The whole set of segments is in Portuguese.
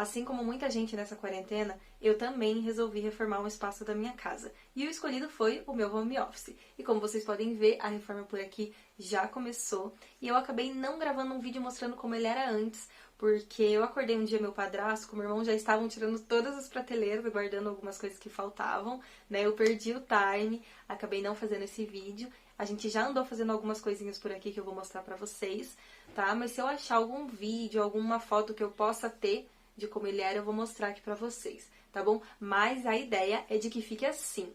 Assim como muita gente nessa quarentena, eu também resolvi reformar um espaço da minha casa. E o escolhido foi o meu home office. E como vocês podem ver, a reforma por aqui já começou. E eu acabei não gravando um vídeo mostrando como ele era antes, porque eu acordei um dia meu padrasto com meu irmão já estavam tirando todas as prateleiras, guardando algumas coisas que faltavam, né? Eu perdi o time, acabei não fazendo esse vídeo. A gente já andou fazendo algumas coisinhas por aqui que eu vou mostrar pra vocês, tá? Mas se eu achar algum vídeo, alguma foto que eu possa ter de como ele era, eu vou mostrar aqui pra vocês, tá bom? Mas a ideia é de que fique assim.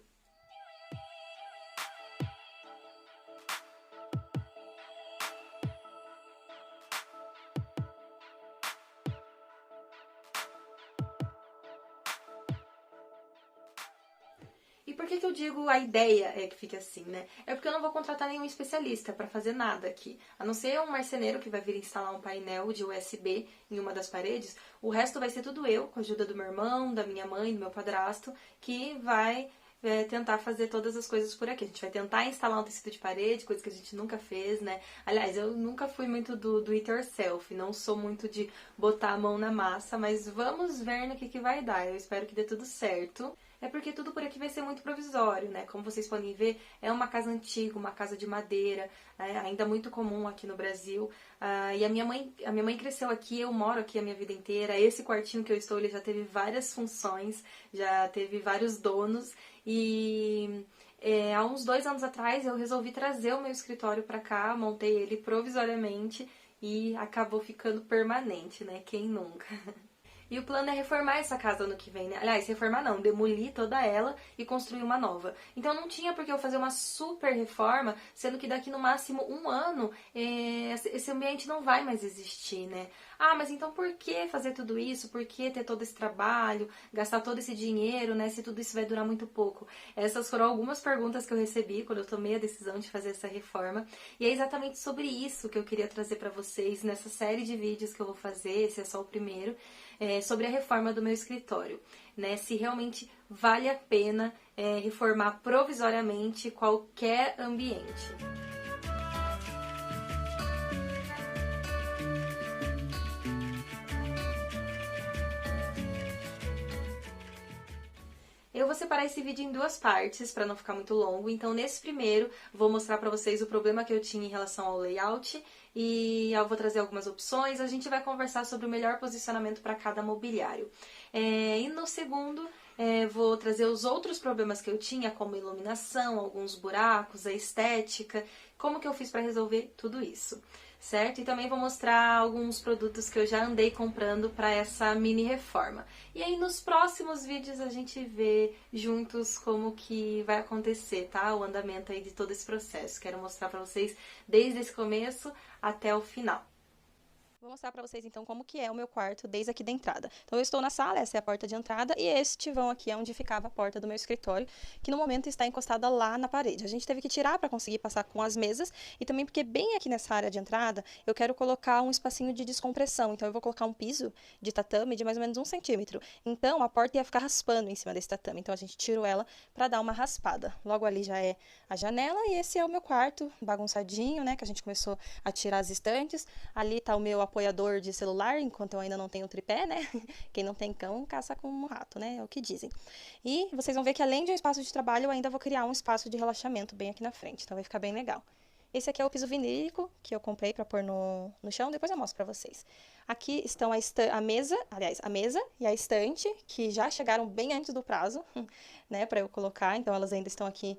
E por que eu digo a ideia é que fique assim, né? É porque eu não vou contratar nenhum especialista para fazer nada aqui. A não ser um marceneiro que vai vir instalar um painel de USB em uma das paredes, o resto vai ser tudo eu, com a ajuda do meu irmão, da minha mãe, do meu padrasto, que vai tentar fazer todas as coisas por aqui. A gente vai tentar instalar um tecido de parede, coisa que a gente nunca fez, né? Aliás, eu nunca fui muito do it yourself, não sou muito de botar a mão na massa, mas vamos ver no que vai dar. Eu espero que dê tudo certo. É porque tudo por aqui vai ser muito provisório, né? Como vocês podem ver, é uma casa antiga, uma casa de madeira, ainda muito comum aqui no Brasil. E a minha mãe cresceu aqui, eu moro aqui a minha vida inteira. Esse quartinho que eu estou, ele já teve várias funções, já teve vários donos. E há uns 2 anos atrás eu resolvi trazer o meu escritório para cá, montei ele provisoriamente e acabou ficando permanente, né? Quem nunca? E o plano é reformar essa casa ano que vem, né? Aliás, reformar não, demolir toda ela e construir uma nova. Então não tinha por que eu fazer uma super reforma, sendo que daqui no máximo 1 ano esse ambiente não vai mais existir, né? Ah, mas então por que fazer tudo isso? Por que ter todo esse trabalho, gastar todo esse dinheiro, né? Se tudo isso vai durar muito pouco. Essas foram algumas perguntas que eu recebi quando eu tomei a decisão de fazer essa reforma. E é exatamente sobre isso que eu queria trazer pra vocês nessa série de vídeos que eu vou fazer, esse é só o primeiro, sobre a reforma do meu escritório, né? Se realmente vale a pena reformar provisoriamente qualquer ambiente. Eu vou separar esse vídeo em 2 partes para não ficar muito longo. Então, nesse primeiro, vou mostrar para vocês o problema que eu tinha em relação ao layout e eu vou trazer algumas opções. A gente vai conversar sobre o melhor posicionamento para cada mobiliário. E no segundo, vou trazer os outros problemas que eu tinha, como iluminação, alguns buracos, a estética, como que eu fiz para resolver tudo isso, certo? E também vou mostrar alguns produtos que eu já andei comprando para essa mini reforma. E aí nos próximos vídeos a gente vê juntos como que vai acontecer, tá? O andamento aí de todo esse processo. Quero mostrar para vocês desde esse começo até o final. Vou mostrar pra vocês então como que é o meu quarto desde aqui da entrada. Então eu estou na sala, essa é a porta de entrada e este vão aqui é onde ficava a porta do meu escritório, que no momento está encostada lá na parede. A gente teve que tirar para conseguir passar com as mesas e também porque bem aqui nessa área de entrada eu quero colocar um espacinho de descompressão. Então eu vou colocar um piso de tatame de mais ou menos 1 centímetro. Então a porta ia ficar raspando em cima desse tatame. Então a gente tirou ela para dar uma raspada. Logo ali já é a janela e esse é o meu quarto bagunçadinho, né? Que a gente começou a tirar as estantes. Ali tá o meu apoiador de celular, enquanto eu ainda não tenho tripé, né? Quem não tem cão, caça com um rato, né? É o que dizem. E vocês vão ver que além de um espaço de trabalho, eu ainda vou criar um espaço de relaxamento bem aqui na frente, então vai ficar bem legal. Esse aqui é o piso vinílico que eu comprei para pôr no chão, depois eu mostro para vocês. Aqui estão a mesa e a estante, que já chegaram bem antes do prazo, né, para eu colocar, então elas ainda estão aqui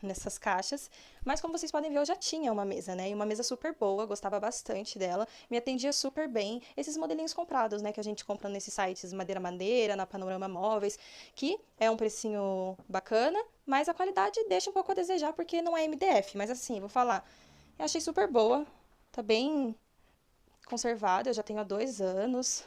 nessas caixas. Mas como vocês podem ver, eu já tinha uma mesa, né, e uma mesa super boa, gostava bastante dela, me atendia super bem. Esses modelinhos comprados, né, que a gente compra nesses sites Madeira, na Panorama Móveis, que é um precinho bacana, mas a qualidade deixa um pouco a desejar porque não é MDF. Mas assim, vou falar, eu achei super boa, tá bem conservada, eu já tenho há 2 anos.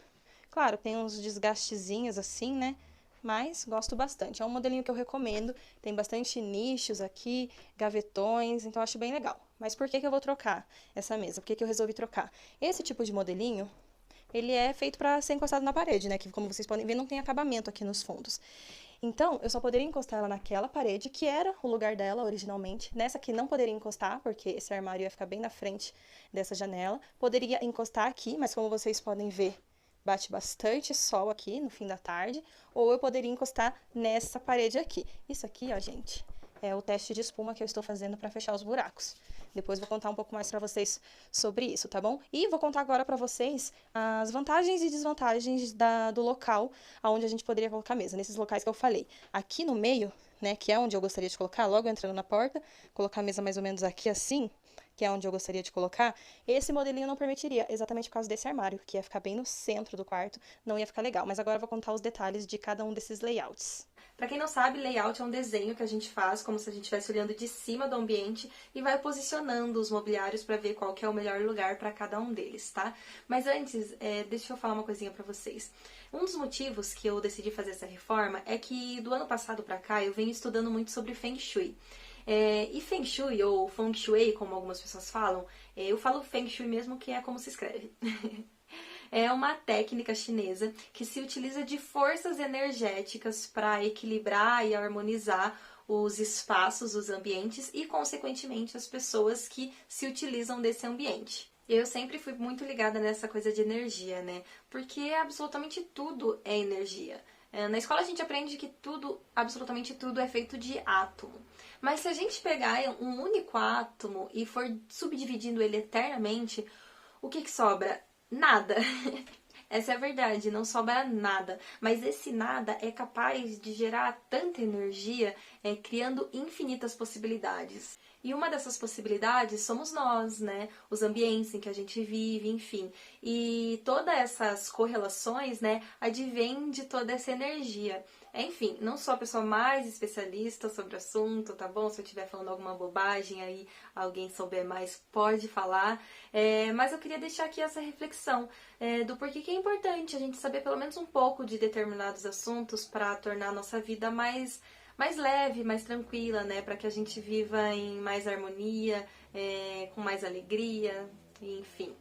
Claro, tem uns desgastezinhos assim, né? Mas gosto bastante. É um modelinho que eu recomendo, tem bastante nichos aqui, gavetões, então eu acho bem legal. Mas por que eu vou trocar essa mesa? Por que eu resolvi trocar? Esse tipo de modelinho, ele é feito para ser encostado na parede, né? Que como vocês podem ver, não tem acabamento aqui nos fundos. Então, eu só poderia encostar ela naquela parede, que era o lugar dela originalmente. Nessa aqui não poderia encostar, porque esse armário ia ficar bem na frente dessa janela. Poderia encostar aqui, mas como vocês podem ver, bate bastante sol aqui no fim da tarde, ou eu poderia encostar nessa parede aqui. Isso aqui, ó, gente, é o teste de espuma que eu estou fazendo para fechar os buracos. Depois vou contar um pouco mais para vocês sobre isso, tá bom? E vou contar agora para vocês as vantagens e desvantagens do local onde a gente poderia colocar a mesa, nesses locais que eu falei. Aqui no meio, né, que é onde eu gostaria de colocar, logo entrando na porta, colocar a mesa mais ou menos aqui assim, que é onde eu gostaria de colocar, esse modelinho não permitiria, exatamente por causa desse armário, que ia ficar bem no centro do quarto, não ia ficar legal. Mas agora eu vou contar os detalhes de cada um desses layouts. Para quem não sabe, layout é um desenho que a gente faz como se a gente estivesse olhando de cima do ambiente e vai posicionando os mobiliários para ver qual que é o melhor lugar para cada um deles, tá? Mas antes, deixa eu falar uma coisinha para vocês. Um dos motivos que eu decidi fazer essa reforma é que do ano passado para cá eu venho estudando muito sobre Feng Shui. E Feng Shui, ou Feng Shui, como algumas pessoas falam, eu falo Feng Shui mesmo, que é como se escreve. É uma técnica chinesa que se utiliza de forças energéticas para equilibrar e harmonizar os espaços, os ambientes e, consequentemente, as pessoas que se utilizam desse ambiente. Eu sempre fui muito ligada nessa coisa de energia, né? Porque absolutamente tudo é energia. Na escola a gente aprende que tudo, absolutamente tudo, é feito de átomo. Mas se a gente pegar um único átomo e for subdividindo ele eternamente, o que sobra? Nada. Essa é a verdade, não sobra nada. Mas esse nada é capaz de gerar tanta energia, criando infinitas possibilidades. E uma dessas possibilidades somos nós, né? Os ambientes em que a gente vive, enfim. E todas essas correlações, né, advêm de toda essa energia. Enfim, não sou a pessoa mais especialista sobre o assunto, tá bom? Se eu estiver falando alguma bobagem aí, alguém souber mais, pode falar. Mas eu queria deixar aqui essa reflexão do porquê que é importante a gente saber pelo menos um pouco de determinados assuntos para tornar a nossa vida mais leve, mais tranquila, né? Para que a gente viva em mais harmonia, com mais alegria, enfim.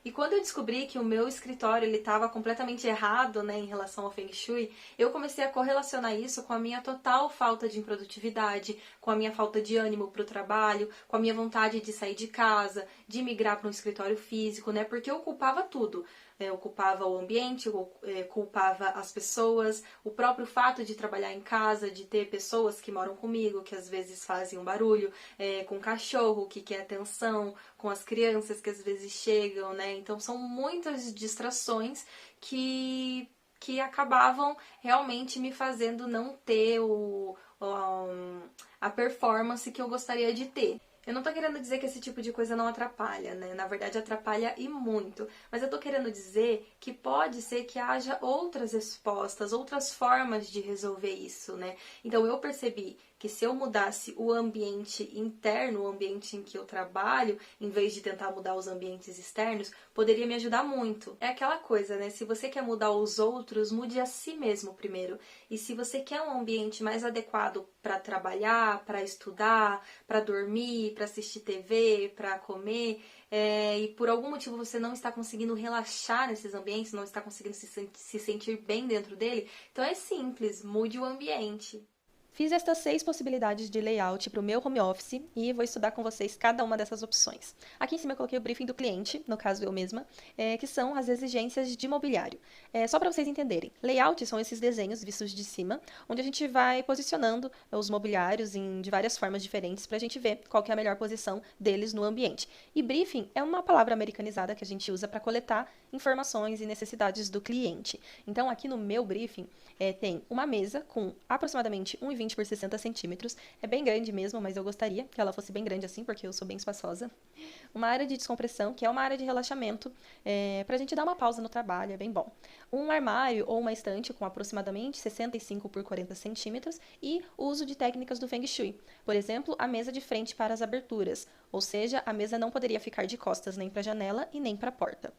E quando eu descobri que o meu escritório ele estava completamente errado, né, em relação ao Feng Shui, eu comecei a correlacionar isso com a minha total falta de produtividade, com a minha falta de ânimo para o trabalho, com a minha vontade de sair de casa, de migrar para um escritório físico, né, porque eu culpava tudo. Eu culpava o ambiente, eu culpava as pessoas, o próprio fato de trabalhar em casa, de ter pessoas que moram comigo, que às vezes fazem um barulho, com o cachorro que quer atenção, com as crianças que às vezes chegam, né? Então são muitas distrações que acabavam realmente me fazendo não ter a performance que eu gostaria de ter. Eu não tô querendo dizer que esse tipo de coisa não atrapalha, né? Na verdade, atrapalha e muito. Mas eu tô querendo dizer que pode ser que haja outras respostas, outras formas de resolver isso, né? Então, eu percebi que se eu mudasse o ambiente interno, o ambiente em que eu trabalho, em vez de tentar mudar os ambientes externos, poderia me ajudar muito. É aquela coisa, né? Se você quer mudar os outros, mude a si mesmo primeiro. E se você quer um ambiente mais adequado para trabalhar, para estudar, para dormir, para assistir TV, para comer, e por algum motivo você não está conseguindo relaxar nesses ambientes, não está conseguindo se sentir bem dentro dele, então é simples, mude o ambiente. Fiz estas 6 possibilidades de layout para o meu home office e vou estudar com vocês cada uma dessas opções. Aqui em cima eu coloquei o briefing do cliente, no caso eu mesma, que são as exigências de mobiliário. Só para vocês entenderem, layout são esses desenhos vistos de cima, onde a gente vai posicionando os mobiliários de várias formas diferentes para a gente ver qual que é a melhor posição deles no ambiente. E briefing é uma palavra americanizada que a gente usa para coletar informações e necessidades do cliente. Então aqui no meu briefing tem uma mesa com aproximadamente 1,20 por 60 centímetros. É bem grande mesmo, mas eu gostaria que ela fosse bem grande assim, porque eu sou bem espaçosa. Uma área de descompressão, que é uma área de relaxamento, pra gente dar uma pausa no trabalho, é bem bom. Um armário ou uma estante com aproximadamente 65 por 40 centímetros e o uso de técnicas do Feng Shui. Por exemplo, a mesa de frente para as aberturas, ou seja, a mesa não poderia ficar de costas nem para a janela e nem para a porta.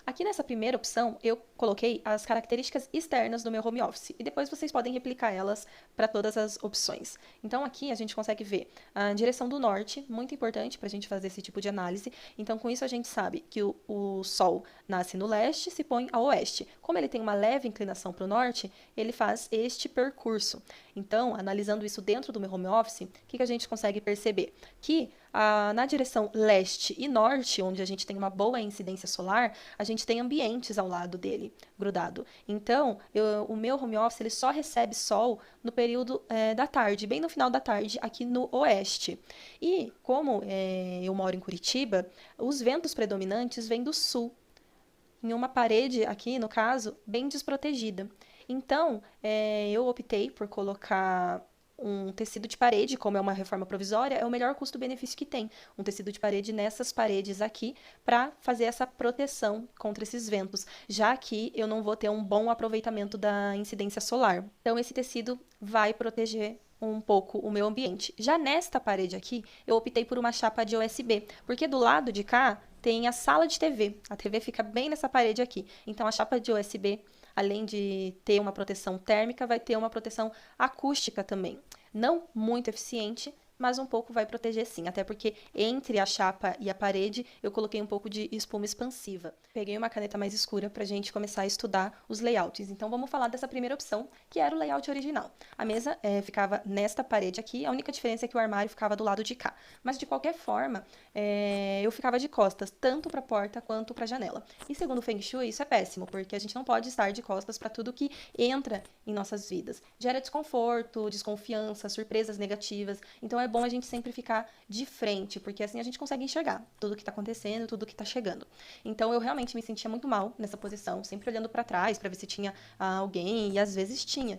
Aqui nessa primeira opção, eu coloquei as características externas do meu home office e depois vocês podem replicar elas para todas as opções. Então aqui a gente consegue ver a direção do norte, muito importante para a gente fazer esse tipo de análise. Então com isso a gente sabe que o Sol nasce no leste e se põe ao oeste. Como ele tem uma leve inclinação para o norte, ele faz este percurso. Então, analisando isso dentro do meu home office, o que a gente consegue perceber? Que Na direção leste e norte, onde a gente tem uma boa incidência solar, a gente tem ambientes ao lado dele, grudado. Então, o meu home office ele só recebe sol no período da tarde, bem no final da tarde, aqui no oeste. E como eu moro em Curitiba, os ventos predominantes vêm do sul, em uma parede aqui, no caso, bem desprotegida. Então, eu optei por colocar um tecido de parede, como é uma reforma provisória, é o melhor custo-benefício que tem. Um tecido de parede nessas paredes aqui, para fazer essa proteção contra esses ventos, já que eu não vou ter um bom aproveitamento da incidência solar. Então, esse tecido vai proteger um pouco o meu ambiente. Já nesta parede aqui, eu optei por uma chapa de USB, porque do lado de cá tem a sala de TV. A TV fica bem nessa parede aqui. Então, a chapa de USB, além de ter uma proteção térmica, vai ter uma proteção acústica também. Não muito eficiente, mas um pouco vai proteger sim, até porque entre a chapa e a parede eu coloquei um pouco de espuma expansiva. Peguei uma caneta mais escura pra gente começar a estudar os layouts. Então vamos falar dessa primeira opção, que era o layout original. A mesa ficava nesta parede aqui, a única diferença é que o armário ficava do lado de cá. Mas de qualquer forma, eu ficava de costas, tanto para a porta quanto para a janela. E segundo o Feng Shui, isso é péssimo, porque a gente não pode estar de costas para tudo que entra em nossas vidas. Gera desconforto, desconfiança, surpresas negativas. Então é bom a gente sempre ficar de frente, porque assim a gente consegue enxergar tudo que está acontecendo, tudo que está chegando. Então eu realmente me sentia muito mal nessa posição, sempre olhando para trás para ver se tinha alguém, e às vezes tinha.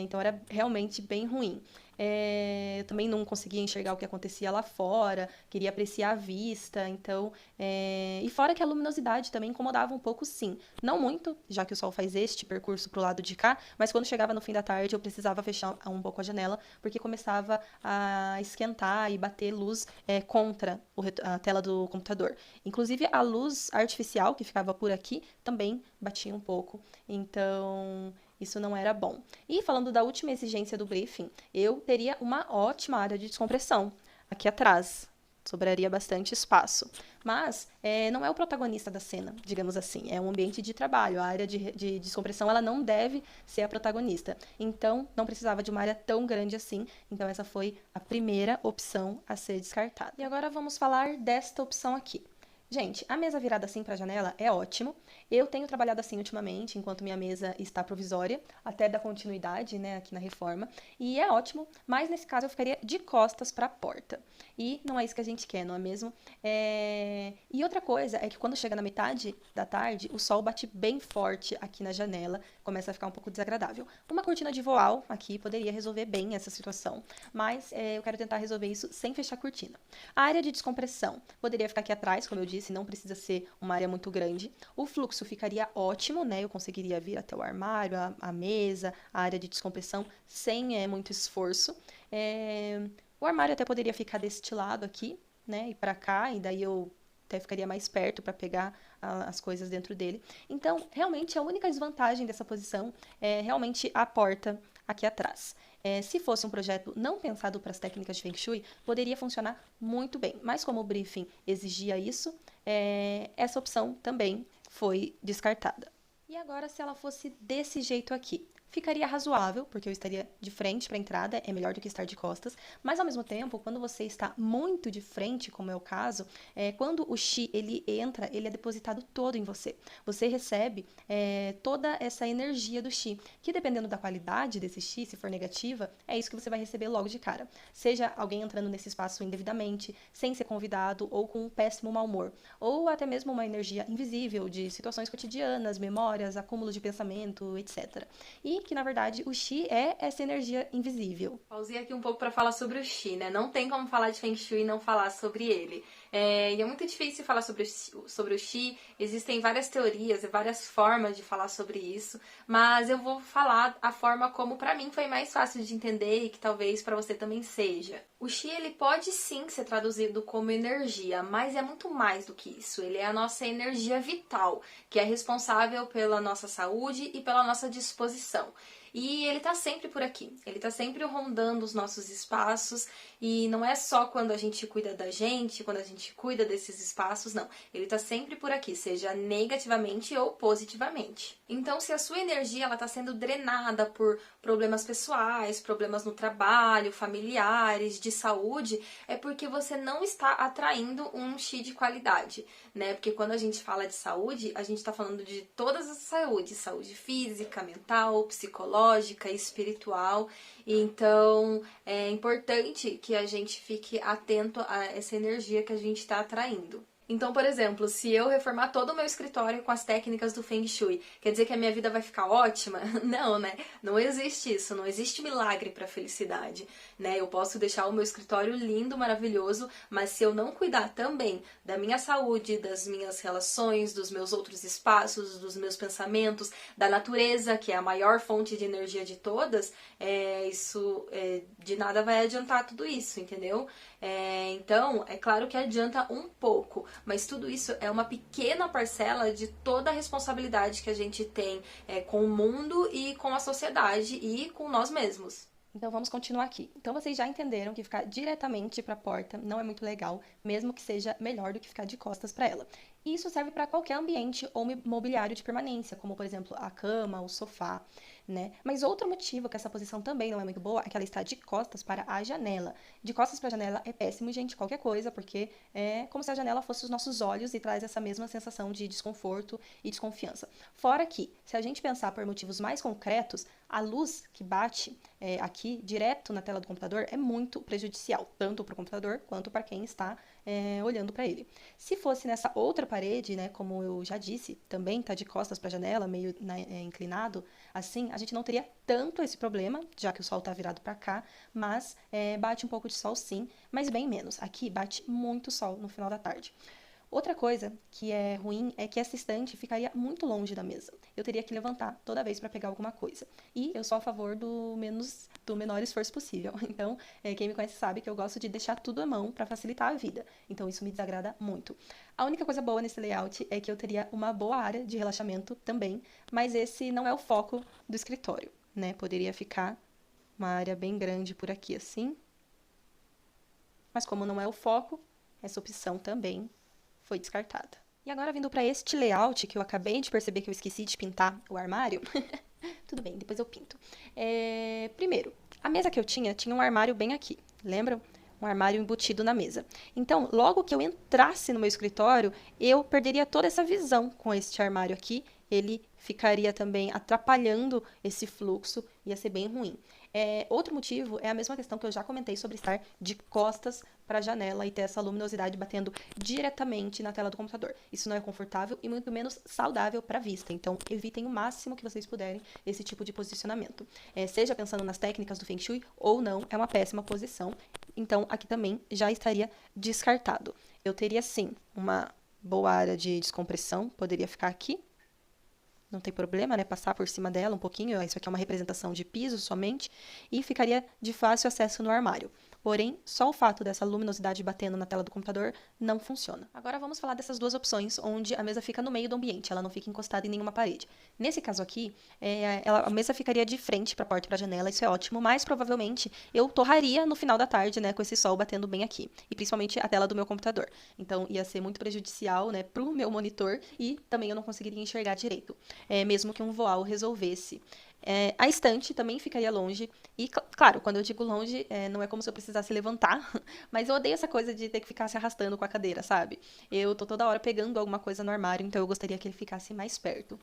Então era realmente bem ruim. Eu também não conseguia enxergar o que acontecia lá fora, queria apreciar a vista, então... E fora que a luminosidade também incomodava um pouco, sim. Não muito, já que o sol faz este percurso pro lado de cá, mas quando chegava no fim da tarde eu precisava fechar um pouco a janela, porque começava a esquentar e bater luz contra a tela do computador. Inclusive a luz artificial que ficava por aqui também batia um pouco, então... Isso não era bom. E falando da última exigência do briefing, eu teria uma ótima área de descompressão aqui atrás. Sobraria bastante espaço. Mas não é o protagonista da cena, digamos assim. É um ambiente de trabalho. A área de descompressão ela não deve ser a protagonista. Então, não precisava de uma área tão grande assim. Então, essa foi a primeira opção a ser descartada. E agora vamos falar desta opção aqui. Gente, a mesa virada assim para a janela é ótimo. Eu tenho trabalhado assim ultimamente, enquanto minha mesa está provisória, até dar continuidade, né, aqui na reforma. E é ótimo, mas nesse caso eu ficaria de costas para a porta. E não é isso que a gente quer, não é mesmo? E outra coisa é que quando chega na metade da tarde, o sol bate bem forte aqui na janela, começa a ficar um pouco desagradável. Uma cortina de voal aqui poderia resolver bem essa situação, mas eu quero tentar resolver isso sem fechar a cortina. A área de descompressão poderia ficar aqui atrás, como eu disse, não precisa ser uma área muito grande. O fluxo ficaria ótimo, né? Eu conseguiria vir até o armário, a mesa, a área de descompressão, sem muito esforço. O armário até poderia ficar deste lado aqui, né? E para cá, e daí eu até ficaria mais perto para pegar as coisas dentro dele. Então, realmente, a única desvantagem dessa posição é realmente a porta aqui atrás. Se fosse um projeto não pensado para as técnicas de Feng Shui, poderia funcionar muito bem. Mas como o briefing exigia isso, essa opção também foi descartada. E agora, se ela fosse desse jeito aqui? Ficaria razoável, porque eu estaria de frente para a entrada, é melhor do que estar de costas, mas ao mesmo tempo, quando você está muito de frente, como é o caso, quando o Qi ele entra, ele é depositado todo em você. Você recebe toda essa energia do Qi, que dependendo da qualidade desse Qi, se for negativa, é isso que você vai receber logo de cara. Seja alguém entrando nesse espaço indevidamente, sem ser convidado, ou com um péssimo mau humor, ou até mesmo uma energia invisível de situações cotidianas, memórias, acúmulo de pensamento, etc. E que, na verdade, o Qi é essa energia invisível. Pausei aqui um pouco para falar sobre o Qi, né? Não tem como falar de Feng Shui e não falar sobre ele. E é muito difícil falar sobre o Qi, existem várias teorias e várias formas de falar sobre isso, mas eu vou falar a forma como para mim foi mais fácil de entender e que talvez para você também seja. O Qi, ele pode sim ser traduzido como energia, mas é muito mais do que isso. Ele é a nossa energia vital, que é responsável pela nossa saúde e pela nossa disposição. E ele tá sempre por aqui, ele tá sempre rondando os nossos espaços, e não é só quando a gente cuida da gente, quando a gente cuida desses espaços, não. Ele tá sempre por aqui, seja negativamente ou positivamente. Então, se a sua energia ela tá sendo drenada por problemas pessoais, problemas no trabalho, familiares, de saúde, é porque você não está atraindo um chi de qualidade, né? Porque quando a gente fala de saúde, a gente tá falando de todas as saúdes, saúde física, mental, psicológica, espiritual. Então, é importante que a gente fique atento a essa energia que a gente está atraindo. Então, por exemplo, se eu reformar todo o meu escritório com as técnicas do Feng Shui, quer dizer que a minha vida vai ficar ótima? Não, né? Não existe isso, não existe milagre para felicidade, né? Eu posso deixar o meu escritório lindo, maravilhoso, mas se eu não cuidar também da minha saúde, das minhas relações, dos meus outros espaços, dos meus pensamentos, da natureza, que é a maior fonte de energia de todas, de nada vai adiantar tudo isso, entendeu? Então, é claro que adianta um pouco, mas tudo isso é uma pequena parcela de toda a responsabilidade que a gente tem com o mundo e com a sociedade e com nós mesmos. Então vamos continuar aqui. Então vocês já entenderam que ficar diretamente para a porta não é muito legal, mesmo que seja melhor do que ficar de costas para ela. E isso serve para qualquer ambiente ou mobiliário de permanência, como por exemplo a cama, o sofá, né? Mas outro motivo que essa posição também não é muito boa é que ela está de costas para a janela. De costas para a janela é péssimo, gente, qualquer coisa, porque é como se a janela fosse os nossos olhos e traz essa mesma sensação de desconforto e desconfiança. Fora que, se a gente pensar por motivos mais concretos, a luz que bate aqui direto na tela do computador é muito prejudicial, tanto para o computador quanto para quem está olhando para ele. Se fosse nessa outra parede, né, como eu já disse, também está de costas para a janela, meio inclinado, assim, a gente não teria tanto esse problema, já que o sol está virado para cá, mas bate um pouco de sol sim, mas bem menos. Aqui bate muito sol no final da tarde. Outra coisa que é ruim é que essa estante ficaria muito longe da mesa. Eu teria que levantar toda vez para pegar alguma coisa. E eu sou a favor do menor esforço possível. Então, quem me conhece sabe que eu gosto de deixar tudo à mão para facilitar a vida. Então, isso me desagrada muito. A única coisa boa nesse layout é que eu teria uma boa área de relaxamento também, mas esse não é o foco do escritório, né? Poderia ficar uma área bem grande por aqui assim. Mas como não é o foco, essa opção também foi descartada. E agora, vindo para este layout, que eu acabei de perceber que eu esqueci de pintar o armário. Tudo bem, depois eu pinto. Primeiro, a mesa que eu tinha um armário bem aqui, lembram? Um armário embutido na mesa. Então, logo que eu entrasse no meu escritório, eu perderia toda essa visão com este armário aqui. Ele ficaria também atrapalhando esse fluxo, ia ser bem ruim. Outro motivo é a mesma questão que eu já comentei sobre estar de costas para a janela e ter essa luminosidade batendo diretamente na tela do computador. Isso não é confortável e muito menos saudável para a vista. Então, evitem o máximo que vocês puderem esse tipo de posicionamento. Seja pensando nas técnicas do Feng Shui ou não, é uma péssima posição. Então, aqui também já estaria descartado. Eu teria, sim, uma boa área de descompressão, poderia ficar aqui. Não tem problema, né? Passar por cima dela um pouquinho. Isso aqui é uma representação de piso somente. E ficaria de fácil acesso no armário. Porém, só o fato dessa luminosidade batendo na tela do computador não funciona. Agora vamos falar dessas duas opções, onde a mesa fica no meio do ambiente, ela não fica encostada em nenhuma parede. Nesse caso aqui, a mesa ficaria de frente para a porta e para a janela, isso é ótimo, mas provavelmente eu torraria no final da tarde, né, com esse sol batendo bem aqui. E principalmente a tela do meu computador. Então ia ser muito prejudicial, né, pro meu monitor e também eu não conseguiria enxergar direito, mesmo que um voal resolvesse. A estante também ficaria longe. E, claro, quando eu digo longe, não é como se eu precisasse levantar. Mas eu odeio essa coisa de ter que ficar se arrastando com a cadeira, sabe? Eu tô toda hora pegando alguma coisa no armário, então eu gostaria que ele ficasse mais perto.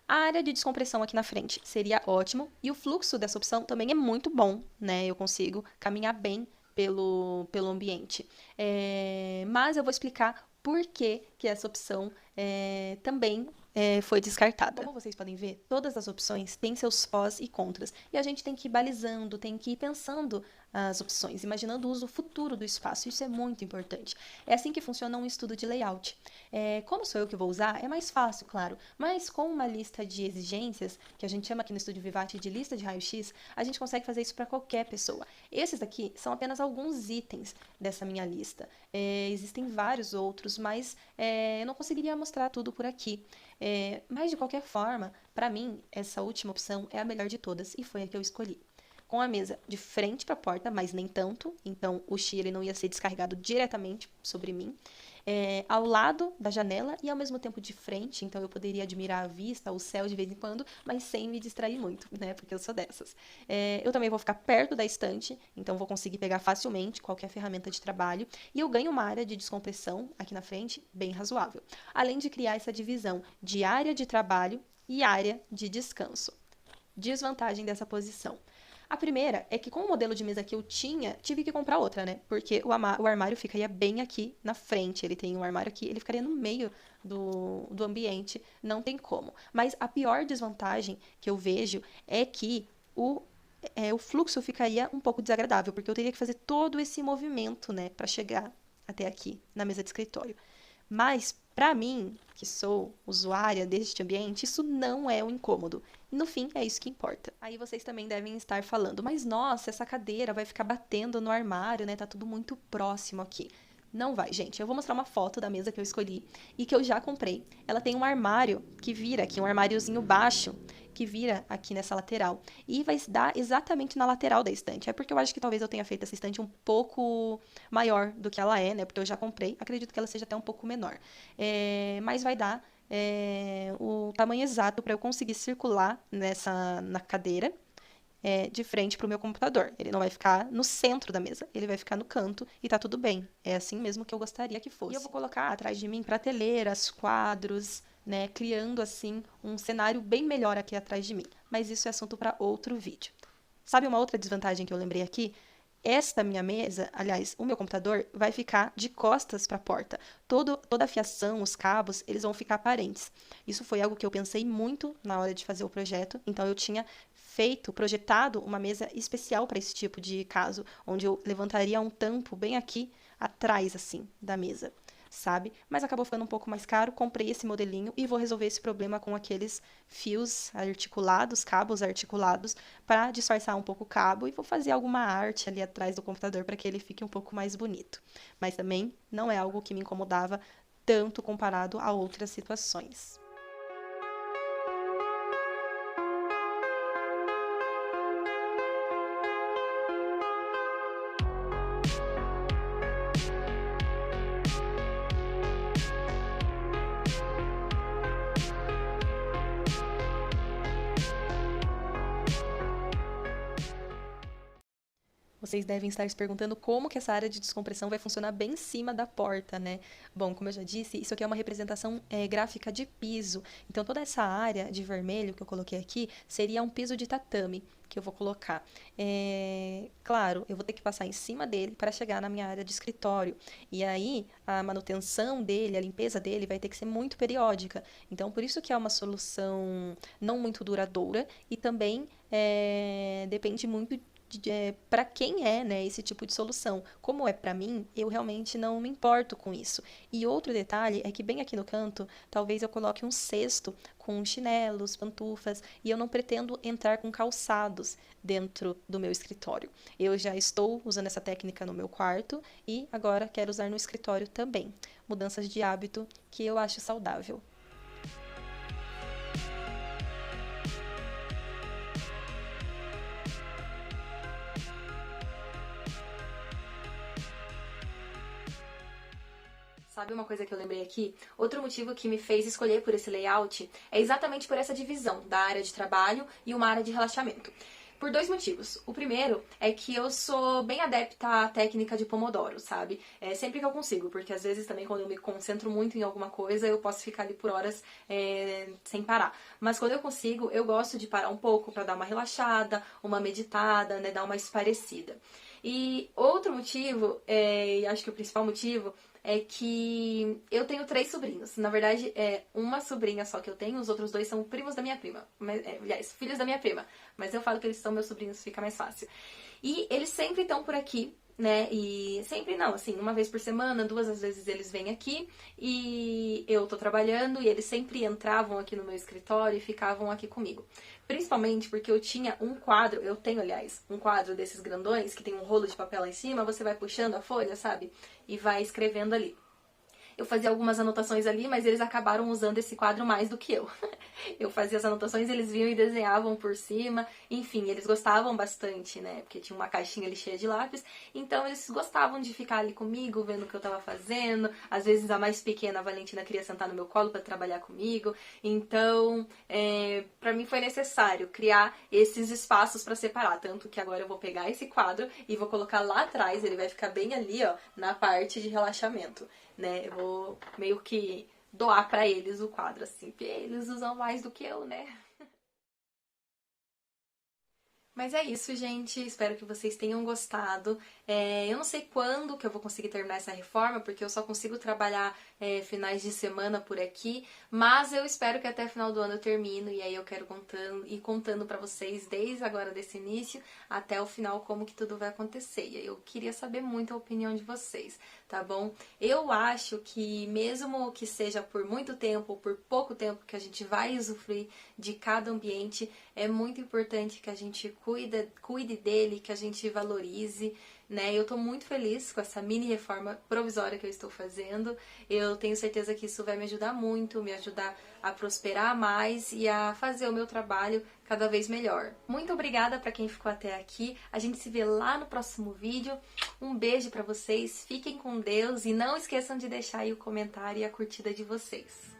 A área de descompressão aqui na frente seria ótimo. E o fluxo dessa opção também é muito bom, né? Eu consigo caminhar bem pelo ambiente. Mas eu vou explicar por que essa opção também foi descartada. Como vocês podem ver, todas as opções têm seus pós e contras. E a gente tem que ir balizando, tem que ir pensando as opções, imaginando o uso futuro do espaço. Isso é muito importante. É assim que funciona um estudo de layout. Como sou eu que vou usar, é mais fácil, claro. Mas com uma lista de exigências, que a gente chama aqui no Estúdio Vivati de lista de raio-x, a gente consegue fazer isso para qualquer pessoa. Esses daqui são apenas alguns itens dessa minha lista. Existem vários outros, mas eu não conseguiria mostrar tudo por aqui. Mas, de qualquer forma, Para mim, essa última opção é a melhor de todas e foi a que eu escolhi. Com a mesa de frente para a porta, mas nem tanto, então o chi ele não ia ser descarregado diretamente sobre mim, ao lado da janela e ao mesmo tempo de frente, então eu poderia admirar a vista, o céu de vez em quando, mas sem me distrair muito, né, porque eu sou dessas. Eu também vou ficar perto da estante, então vou conseguir pegar facilmente qualquer ferramenta de trabalho e eu ganho uma área de descompressão aqui na frente bem razoável, além de criar essa divisão de área de trabalho e área de descanso. Desvantagem dessa posição. A primeira é que com o modelo de mesa que eu tinha, tive que comprar outra, né? Porque o armário ficaria bem aqui na frente. Ele tem um armário aqui, ele ficaria no meio do ambiente, não tem como. Mas a pior desvantagem que eu vejo é que o fluxo ficaria um pouco desagradável, porque eu teria que fazer todo esse movimento, né, para chegar até aqui na mesa de escritório. Mas, para mim, que sou usuária deste ambiente, isso não é um incômodo. No fim, é isso que importa. Aí vocês também devem estar falando, mas nossa, essa cadeira vai ficar batendo no armário, né? Tá tudo muito próximo aqui. Não vai, gente. Eu vou mostrar uma foto da mesa que eu escolhi e que eu já comprei. Ela tem um armário que vira aqui, um armáriozinho baixo, que vira aqui nessa lateral. E vai dar exatamente na lateral da estante. É porque eu acho que talvez eu tenha feito essa estante um pouco maior do que ela é, né? Porque eu já comprei. Acredito que ela seja até um pouco menor. Mas vai dar o tamanho exato para eu conseguir circular na cadeira de frente para o meu computador. Ele não vai ficar no centro da mesa, ele vai ficar no canto e tá tudo bem. É assim mesmo que eu gostaria que fosse. E eu vou colocar atrás de mim prateleiras, quadros, né, criando assim um cenário bem melhor aqui atrás de mim. Mas isso é assunto para outro vídeo. Sabe uma outra desvantagem que eu lembrei aqui? Esta minha mesa, aliás, o meu computador, vai ficar de costas para a porta. Toda a fiação, os cabos, eles vão ficar aparentes. Isso foi algo que eu pensei muito na hora de fazer o projeto, então eu tinha projetado uma mesa especial para esse tipo de caso, onde eu levantaria um tampo bem aqui atrás, assim, da mesa, sabe? Mas acabou ficando um pouco mais caro, comprei esse modelinho e vou resolver esse problema com aqueles fios articulados, cabos articulados, para disfarçar um pouco o cabo e vou fazer alguma arte ali atrás do computador para que ele fique um pouco mais bonito. Mas também não é algo que me incomodava tanto comparado a outras situações. Vocês devem estar se perguntando como que essa área de descompressão vai funcionar bem em cima da porta, né? Bom, como eu já disse, isso aqui é uma representação gráfica de piso. Então, toda essa área de vermelho que eu coloquei aqui seria um piso de tatame que eu vou colocar. Claro, eu vou ter que passar em cima dele para chegar na minha área de escritório. E aí, a manutenção dele, a limpeza dele vai ter que ser muito periódica. Então, por isso que é uma solução não muito duradoura e também depende muito para quem é, né, esse tipo de solução. Como é para mim, eu realmente não me importo com isso. E outro detalhe é que bem aqui no canto, talvez eu coloque um cesto com chinelos, pantufas, e eu não pretendo entrar com calçados dentro do meu escritório. Eu já estou usando essa técnica no meu quarto e agora quero usar no escritório também. Mudanças de hábito que eu acho saudável. Sabe uma coisa que eu lembrei aqui? Outro motivo que me fez escolher por esse layout é exatamente por essa divisão da área de trabalho e uma área de relaxamento. Por dois motivos. O primeiro é que eu sou bem adepta à técnica de Pomodoro, sabe? Sempre que eu consigo, porque às vezes também quando eu me concentro muito em alguma coisa, eu posso ficar ali por horas sem parar. Mas quando eu consigo, eu gosto de parar um pouco para dar uma relaxada, uma meditada, né, dar uma esparecida. E outro motivo, e acho que o principal motivo, é que eu tenho 3 sobrinhos. Na verdade, é uma sobrinha só que eu tenho, os outros 2 são primos da minha prima. Aliás, filhos da minha prima. Mas eu falo que eles são meus sobrinhos, fica mais fácil. E eles sempre estão por aqui, né? E sempre não, assim, uma vez por semana, 2 às vezes eles vêm aqui e eu tô trabalhando e eles sempre entravam aqui no meu escritório e ficavam aqui comigo. Principalmente porque eu tinha um quadro, eu tenho, aliás, um quadro desses grandões que tem um rolo de papel lá em cima, você vai puxando a folha, sabe? E vai escrevendo ali. Eu fazia algumas anotações ali, mas eles acabaram usando esse quadro mais do que eu. Eu fazia as anotações, eles vinham e desenhavam por cima. Enfim, eles gostavam bastante, né? Porque tinha uma caixinha ali cheia de lápis. Então eles gostavam de ficar ali comigo, vendo o que eu tava fazendo. Às vezes a mais pequena, a Valentina, queria sentar no meu colo para trabalhar comigo. Então, para mim foi necessário criar esses espaços para separar. Tanto que agora eu vou pegar esse quadro e vou colocar lá atrás. Ele vai ficar bem ali, ó, na parte de relaxamento, né? Eu vou meio que doar pra eles o quadro, assim, porque eles usam mais do que eu, né? Mas é isso, gente. Espero que vocês tenham gostado. Eu não sei quando que eu vou conseguir terminar essa reforma, porque eu só consigo trabalhar finais de semana por aqui. Mas eu espero que até o final do ano eu termino. E aí eu quero ir contando pra vocês, desde agora desse início até o final, como que tudo vai acontecer. E aí eu queria saber muito a opinião de vocês, tá bom? Eu acho que mesmo que seja por muito tempo ou por pouco tempo que a gente vai usufruir de cada ambiente, é muito importante que a gente cuide dele, que a gente valorize, né? Eu tô muito feliz com essa mini reforma provisória que eu estou fazendo. Eu tenho certeza que isso vai me ajudar muito, me ajudar a prosperar mais e a fazer o meu trabalho cada vez melhor. Muito obrigada para quem ficou até aqui. A gente se vê lá no próximo vídeo. Um beijo para vocês, fiquem com Deus e não esqueçam de deixar aí o comentário e a curtida de vocês.